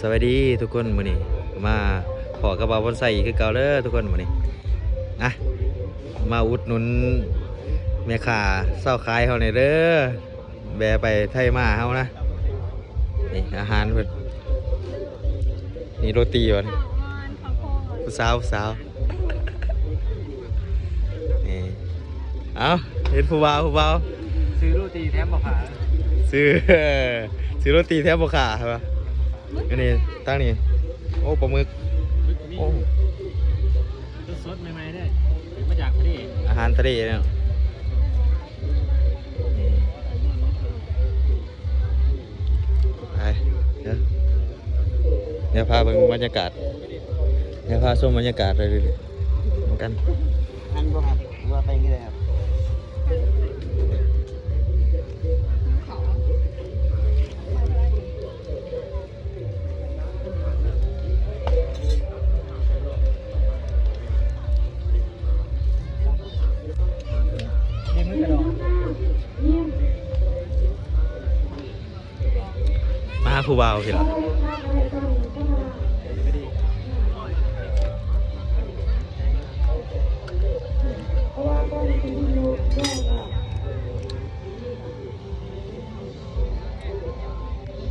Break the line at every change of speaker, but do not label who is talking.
สวัสดีทุกคนมื้อนี้มาขอกระเป๋าบอนไซคือเก่าเด้อทุกคนมื้อนี้อ่ะมาอุดหนุนแม่ค้าเศร้าขายเฮาหน่อยเด้อแบะไปไทยมาเฮานะนี่อาหารเพิ่นนี่โรตีวะนี่ผู้สาวนี่เอาเห็นผู้บ่าว
ซื้อโรตีแถมบ่ขา
ซื้อซื้อโรตีแทบบ่ขาใช่ปะอันนี้ตั้งนี่โอ้ปลาหมึกโอ้
สดใหม่ๆได้มาจากทะเล
อาหารทะเลเนี่ยนี่ไปเดี๋ยวพาไปบรรยากาศเดี๋ยวพาชมบรรยากาศเลยเหมือนกัน
อันบ่ครับว่าไปงี้เลยครับนี่มือกระดอง
มาหาผู้บ่าวพี่เหรอ